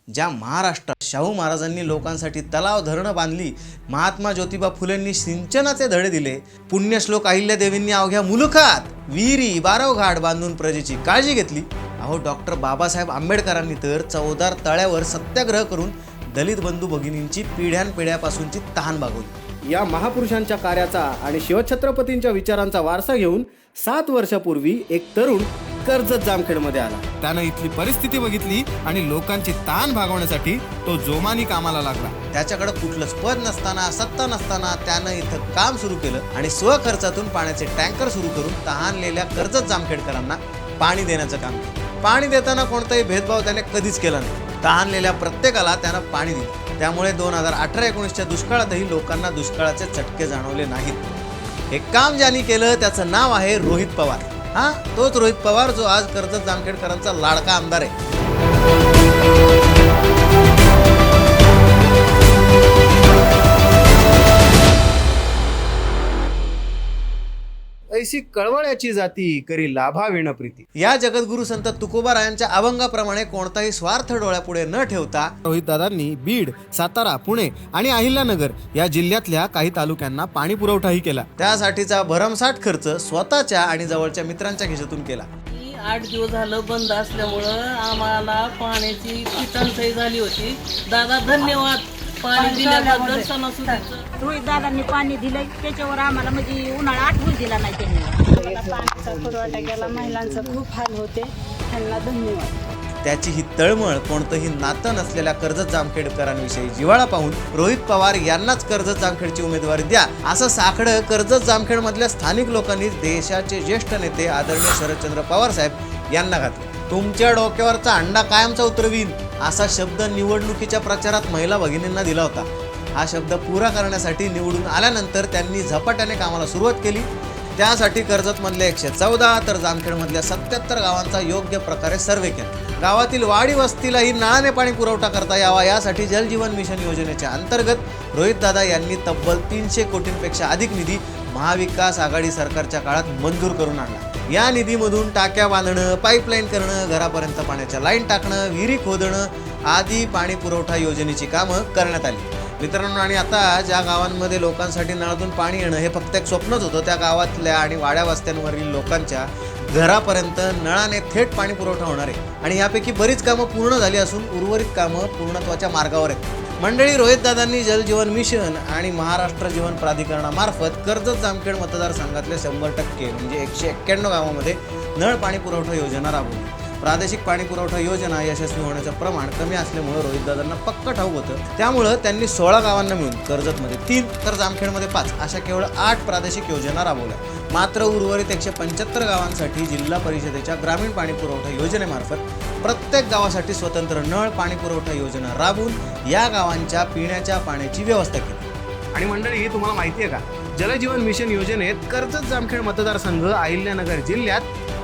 ज्या महाराष्ट्रात शाहू महाराजांनी लोकांसाठी तलाव धरणं बांधली, महात्मा ज्योतिबा फुलेंनी सिंचनाचे धडे दिले, पुण्यश्लोक अहिल्यादेवींनी अवघ्या मुलुखात विहिरी बारवघाट बांधून प्रजेची काळजी घेतली, अहो डॉक्टर बाबासाहेब आंबेडकरांनी तर चौदार तळ्यावर सत्याग्रह करून दलित बंधू भगिनींची पिढ्यानपिढ्यापासूनची तहान भागवली। या महापुरुषांच्या कार्याचा आणि शिवछत्रपतींच्या विचारांचा वारसा घेऊन 7 वर्षापूर्वी एक तरुण कर्जत जामखेडमध्ये आला। त्यानं इथली परिस्थिती बघितली आणि लोकांची ताण भागवण्यासाठी तो जोमानी कामाला लागला। त्याच्याकडे कुठलंच पद नसताना, सत्ता नसताना त्यानं इथं काम सुरू केलं आणि स्वखर्चातून पाण्याचे टँकर सुरू करून तहानलेल्या कर्जत जामखेडकरांना पाणी देण्याचं काम केलं। पाणी देताना कोणताही भेदभाव त्याने कधीच केला नाही। तहानलेल्या प्रत्येकाला त्यानं पाणी दिलं। त्यामुळे 2018-19च्या दुष्काळातही लोकांना दुष्काळाचे चटके जाणवले नाहीत। हे काम ज्यांनी केलं त्याचं नाव आहे रोहित पवार। हा तोच रोहित पवार जो आज कर्जत जामखेडकरांचा लाडका आमदार आहे। ऐशी कळवळ्याची जाती करी लाभाविण प्रीती। या जगद्गुरु संत तुकोबारायांच्या अभंगाप्रमाणे कोणताही स्वार्थ डोळ्यापुढे न ठेवता रोहित दादांनी बीड, सातारा, पुणे आणि अहिल्यानगर या जिल्ह्यातल्या काही तालुक्यांना पाणी पुरवठाही केला। त्यासाठीचा भरमसाठ खर्च स्वतःच्या आणि जवळच्या मित्रांच्या खिशातून केला। 8 दिवस झालं बंद असल्यामुळं आम्हाला पाण्याची टंचाई झाली होती। दादा धन्यवाद पाणी दिल्याबद्दल सणासुदीचं। रोहित दादांनी पाणी दिलंय, त्याच्यावर आम्हाला म्हणजे उन्हाळा आठवून दिला नाही त्यांनी। पाण्याचा पुरवठा केला, महिलांचं खूप हाल होते, त्यांना धन्यवाद। त्याची ही तळमळ कोणतंही नातं नसलेल्या कर्जत जामखेडकरांविषयी जिव्हाळा पाहून रोहित पवार यांनाच कर्जत जामखेडची उमेदवारी द्या असं साकडं कर्जत जामखेड मधल्या स्थानिक लोकांनी देशाचे ज्येष्ठ नेते आदरणीय शरदचंद्र पवार साहेब यांना घातले। तुमच्या डोक्यावरचा अंडा कायमचा उतरवीन असा शब्द निवडणुकीच्या प्रचारात महिला भगिनींना दिला होता। हा शब्द पुरा करण्यासाठी निवडून आल्यानंतर त्यांनी झपाट्याने कामाला सुरुवात केली। त्यासाठी कर्जतमधल्या 114 तर जामखेडमधल्या 77 गावांचा योग्य प्रकारे सर्वे केला। गावातील वाडी वस्तीलाही नळाने पाणी पुरवठा करता यावा यासाठी जल जीवन मिशन योजनेच्या अंतर्गत रोहितदादा यांनी तब्बल 300 कोटींपेक्षा अधिक निधी महाविकास आघाडी सरकारच्या काळात मंजूर करून आणला। या निधीमधून टाक्या बांधणं, पाईपलाईन करणं, घरापर्यंत पाण्याच्या लाईन टाकणं, विहिरी खोदणं आदी पाणी पुरवठा योजनेची कामं करण्यात आली। मित्रांनो, आणि आता ज्या गावांमध्ये लोकांसाठी नळातून पाणी येणं हे फक्त एक स्वप्नच होतं, त्या गावातल्या आणि वाड्या वस्त्यांवरील लोकांच्या घरापर्यंत नळाने थेट पाणी पुरवठा होणार आहे। आणि यापैकी बरीच कामं पूर्ण झाली असून उर्वरित कामं पूर्णत्वाच्या मार्गावर आहेत। मंडळी, रोहितदादांनी जल जीवन मिशन आणि महाराष्ट्र जीवन प्राधिकरणामार्फत कर्जत जामखेड मतदारसंघातल्या 100% म्हणजे 191 गावांमध्ये नळ पाणी पुरवठा योजना राबवली। प्रादेशिक पाणी पुरवठा योजना यशस्वी होण्याचं प्रमाण कमी असल्यामुळे रोहितदादांना पक्क ठाऊक होतं। त्यामुळं त्यांनी 16 गावांना मिळून कर्जतमध्ये 3 तर जामखेडमध्ये 5 अशा केवळ 8 प्रादेशिक योजना राबवल्या। मात्र उर्वरित 175 गावांसाठी जिल्हा परिषदेच्या ग्रामीण पाणी पुरवठा योजनेमार्फत प्रत्येक गावासाठी स्वतंत्र नळ पाणी पुरवठा योजना राबवून या गावांच्या पिण्याच्या पाण्याची व्यवस्था केली। आणि मंडळी, तुम्हाला माहिती आहे का, जलजीवन मिशन योजनेत कर्जत जामखेड मतदारसंघ अहिल्यानगर जिल्ह्यात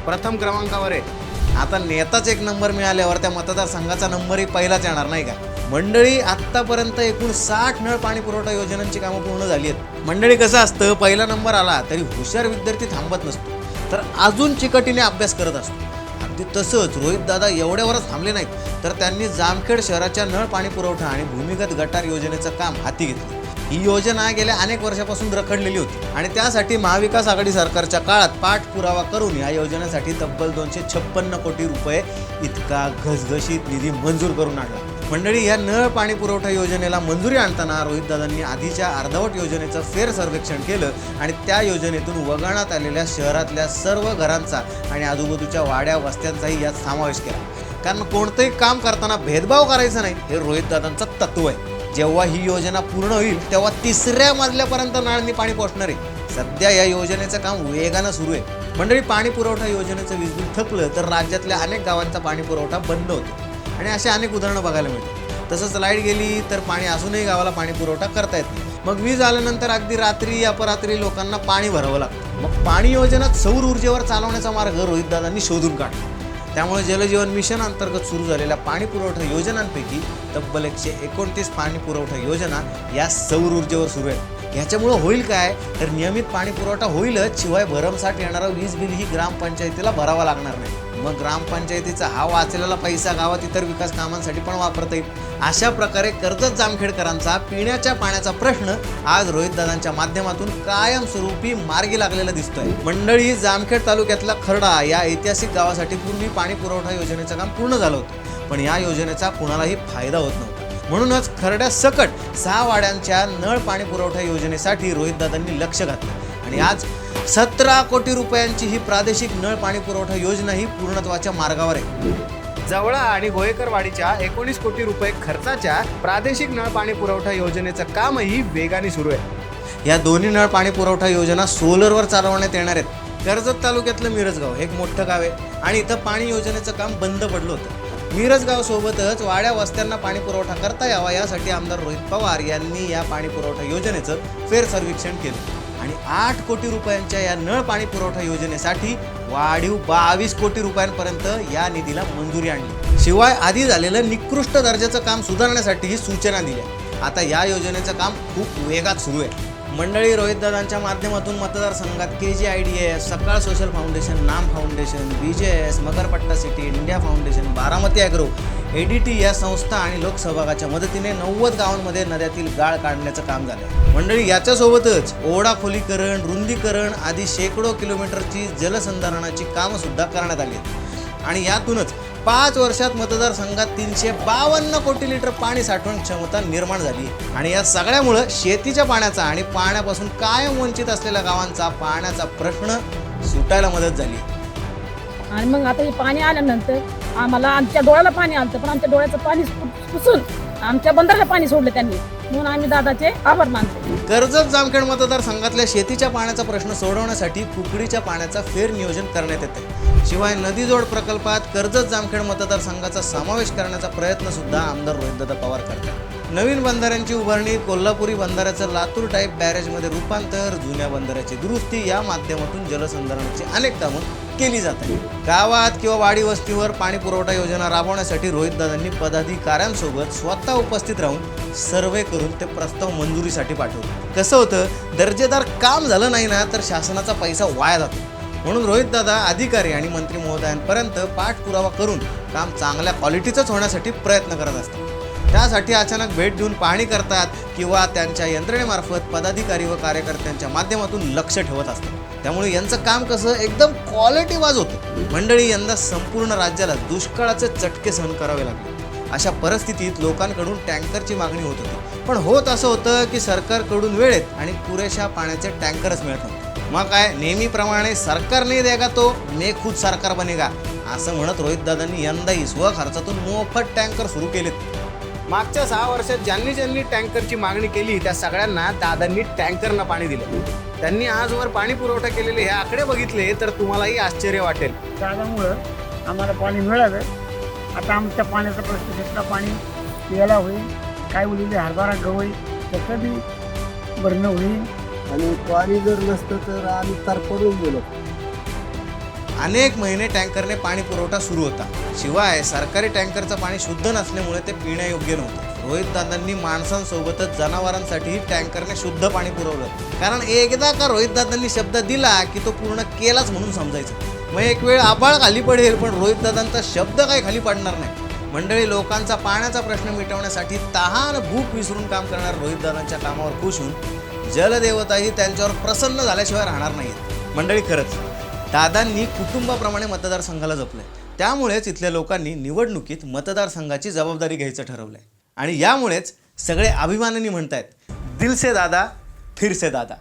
प्रथम क्रमांकावर आहे। आता नेताच 1 नंबर मिळाल्यावर त्या मतदारसंघाचा नंबरही पहिलाच येणार नाही का? मंडळी, आत्तापर्यंत एकूण 60 नळ पाणी पुरवठा योजनांची कामं पूर्ण झाली आहेत। मंडळी, कसं असतं, पहिला नंबर आला तरी हुशार विद्यार्थी थांबत नसतो, तर अजून चिकटीने अभ्यास करत असतो। अगदी तसंच रोहितदादा एवढ्यावरच थांबले नाहीत, तर त्यांनी जामखेड शहराच्या नळ पाणी पुरवठा आणि भूमिगत गटार योजनेचं काम हाती घेतलं। ही योजना गेल्या अनेक वर्षापासून रखडलेली होती आणि त्यासाठी महाविकास आघाडी सरकारच्या काळात पाठपुरावा करून या योजनेसाठी तब्बल 256 कोटी रुपये इतका घसघशीत निधी मंजूर करून आणला। मंडळी, या नळ पाणी पुरवठा योजनेला मंजुरी आणताना रोहितदादांनी आधीच्या अर्धवट योजनेचं फेर सर्वेक्षण केलं आणि त्या योजनेतून वगळण्यात आलेल्या शहरातल्या सर्व घरांचा आणि आजूबाजूच्या वाड्या वस्त्यांचाही यात समावेश केला। कारण कोणतंही काम करताना भेदभाव करायचा नाही, हे रोहितदादांचं तत्व आहे। जेव्हा ही योजना पूर्ण होईल तेव्हा 3ऱ्या मजल्यापर्यंत नळांनी पाणी पोहोचणार आहे। सध्या या योजनेचं काम वेगानं सुरू आहे। मंडळी, पाणी पुरवठा योजनेचं वीज बिल थकलं तर राज्यातल्या अनेक गावांचा पाणी पुरवठा बंद होतो आणि असे अनेक उदाहरणं बघायला मिळतात। तसंच लाईट गेली तर पाणी असूनही गावाला पाणी पुरवठा करता येत नाही। मग वीज आल्यानंतर अगदी रात्री अपरात्री लोकांना पाणी भरावं लागतं। मग पाणी योजना सौर ऊर्जेवर चालवण्याचा मार्ग रोहितदादांनी शोधून काढला। त्यामुळे जलजीवन मिशन अंतर्गत सुरू झालेल्या पाणी पुरवठा योजनांपैकी तब्बल 129 पाणी पुरवठा योजना या सौर ऊर्जेवर सुरू आहेत। ह्याच्यामुळं होईल काय, तर नियमित पाणी पुरवठा होईलच, शिवाय भरमसाठ येणारं वीज बिल ही ग्रामपंचायतीला भरावा लागणार नाही। मग ग्रामपंचायतीचा हा वाचलेला पैसा गावात इतर विकास कामांसाठी पण वापरता येईल। अशा प्रकारे कर्जत जामखेडकरांचा पिण्याच्या पाण्याचा प्रश्न आज रोहितदादांच्या माध्यमातून कायमस्वरूपी मार्गी लागलेला दिसतोय। मंडळी, जामखेड तालुक्यातला खर्डा या ऐतिहासिक गावासाठी पूर्वी पाणी पुरवठा योजनेचं काम पूर्ण झालं होतं, पण या योजनेचा कुणालाही फायदा होत नव्हता। म्हणूनच खर्ड्यासकट 6 वाड्यांच्या नळ पाणी पुरवठा योजनेसाठी रोहितदादांनी लक्ष घातलं आणि आज 17 कोटी रुपयांची ही प्रादेशिक नळ पाणी पुरवठा योजना ही पूर्णत्वाच्या मार्गावर आहे। जवळा आणि गोयकरवाडीच्या 19 कोटी रुपये खर्चाच्या प्रादेशिक नळ पाणी पुरवठा योजनेचं कामही वेगाने सुरू आहे। या दोन्ही नळ पाणी पुरवठा योजना सोलरवर चालवण्यात येणार आहेत। कर्जत तालुक्यातलं मिरजगाव हे एक मोठं गाव आहे आणि इथं पाणी योजनेचं काम बंद पडलं होतं। मिरजगाव सोबतच वाड्या वस्त्यांना पाणी पुरवठा करता यावा यासाठी आमदार रोहित पवार यांनी या पाणी पुरवठा योजनेचं फेरसर्वेक्षण केलं आणि 8 कोटी रुपयांच्या या नळ पाणी पुरवठा योजनेसाठी वाढीव 22 कोटी रुपयांपर्यंत या निधीला मंजुरी आणली। शिवाय आधी झालेलं निकृष्ट दर्जाचं काम सुधारण्यासाठी सूचना दिल्या। आता या योजनेचं काम खूप वेगात सुरू आहे। मंडळी, रोहितदादांच्या माध्यमातून मतदारसंघात KGIDS, Sakal social foundation, Naam foundation, BJS, Magarpatta city, India foundation, Baramati agro, ADT या संस्था आणि लोकसहभागाच्या मदतीने 90 गावांमध्ये नद्यातील गाळ काढण्याचं काम झालं। मंडळी, याच्यासोबतच ओढा खोलीकरण, रुंदीकरण आदी शेकडो किलोमीटरची जलसंधारणाची कामं सुद्धा करण्यात आली आहेत आणि यातूनच 5 वर्षात मतदारसंघात 352 कोटी लिटर पाणी साठवण क्षमता निर्माण झाली आणि या सगळ्यामुळं शेतीच्या पाण्याचा आणि पाण्यापासून कायम वंचित असलेल्या गावांचा पाण्याचा प्रश्न सुटायला मदत झाली। आणि मग आता हे पाणी आल्यानंतर आम्हाला आमच्या डोळ्याला पाणी आलं, पण आमच्या डोळ्याचं पाणी पुसून आमच्या बंदराला पाणी सोडलं त्यांनी, म्हणून आम्ही दादाचे आभार मानतो। कर्जत जामखेड मतदारसंघातल्या शेतीच्या पाण्याचा प्रश्न सोडवण्यासाठी कुकडीच्या पाण्याचा फेर नियोजन करण्यात येते। शिवाय नदीजोड प्रकल्पात कर्जत जामखेड मतदारसंघाचा समावेश करण्याचा प्रयत्न सुद्धा आमदार रोहितदादा पवार करतात। नवीन बंधाऱ्यांची उभारणी, कोल्हापुरी बंधाऱ्याचं लातूर टाईप बॅरेजमध्ये रूपांतर, जुन्या बंधाऱ्याची दुरुस्ती या माध्यमातून जलसंधारणाची अनेक कामं केली जातात। गावात किंवा वाडी वस्तीवर पाणी पुरवठा योजना राबवण्यासाठी रोहितदादांनी पदाधिकाऱ्यांसोबत स्वतः उपस्थित राहून सर्वे करून ते प्रस्ताव मंजुरीसाठी पाठवले। कसं होतं, दर्जेदार काम झालं नाही ना तर शासनाचा पैसा वाया जातो, म्हणून रोहितदादा अधिकारी आणि मंत्री महोदयांपर्यंत पाठपुरावा करून काम चांगल्या क्वालिटीचंच होण्यासाठी प्रयत्न करत असतात। त्यासाठी अचानक भेट देऊन पाहणी करतात किंवा त्यांच्या यंत्रणेमार्फत पदाधिकारी व कार्यकर्त्यांच्या माध्यमातून लक्ष ठेवत असतात। त्यामुळे यांचं काम कसं एकदम क्वालिटी वाज होतं। मंडळी, यंदा संपूर्ण राज्याला दुष्काळाचे चटके सहन करावे लागले। अशा परिस्थितीत लोकांकडून टँकरची मागणी होत होती, पण होत असं होतं की सरकारकडून वेळेत आणि पुरेशा पाण्याचे टँकरच मिळत नव्हते। मग काय, नेहमीप्रमाणे सरकार नाही देगा तो मैं खुद सरकार बनेगा असं म्हणत रोहितदादांनी यंदाही स्वखर्चातून मोफत टँकर सुरू केलेत। मागच्या 6 वर्षात ज्यांनी ज्यांनी टँकरची मागणी केली त्या सगळ्यांना दादांनी टँकरनं पाणी दिलं। त्यांनी आजवर पाणी पुरवठा केलेले हे आकडे बघितले तर तुम्हालाही आश्चर्य वाटेल। दादामुळं आम्हाला पाणी मिळालं। आता आमच्या पाण्याचा प्रश्न घेतला, पाणी यायला होईल, काय उरलेली हरभरा गवई त्याचं बी भरणं होईल आणि पाणी जर नसतं तर आम्ही तरपडून गेलो। अनेक महिने टँकरने पाणी पुरवठा सुरू होता। शिवाय सरकारी टँकरचं पाणी शुद्ध नसल्यामुळे ते पिण्यायोग्य नव्हतं। रोहितदादांनी माणसांसोबतच जनावरांसाठी टँकरने शुद्ध पाणी पुरवलं, कारण एकदा का रोहितदादांनी शब्द दिला की तो पूर्ण केलाच म्हणून समजायचं। मग एक वेळ आभाळ खाली पडेल पण रोहितदादांचा शब्द काही खाली पडणार नाही। मंडळी, लोकांचा पाण्याचा प्रश्न मिटवण्यासाठी तहान भूक विसरून काम करणाऱ्या रोहितदादांच्या कामावर खुश होऊन जलदेवताही त्यांच्यावर प्रसन्न झाल्याशिवाय राहणार नाहीत। मंडळी, खरंच दादांनी कुटुंबाप्रमाणे मतदारसंघाला जपलंय, त्यामुळेच इथल्या लोकांनी निवडणुकीत मतदारसंघाची जबाबदारी घ्यायचं ठरवलंय आणि यामुळेच सगळे अभिमानाने म्हणतायत, दिल से दादा फिर से दादा।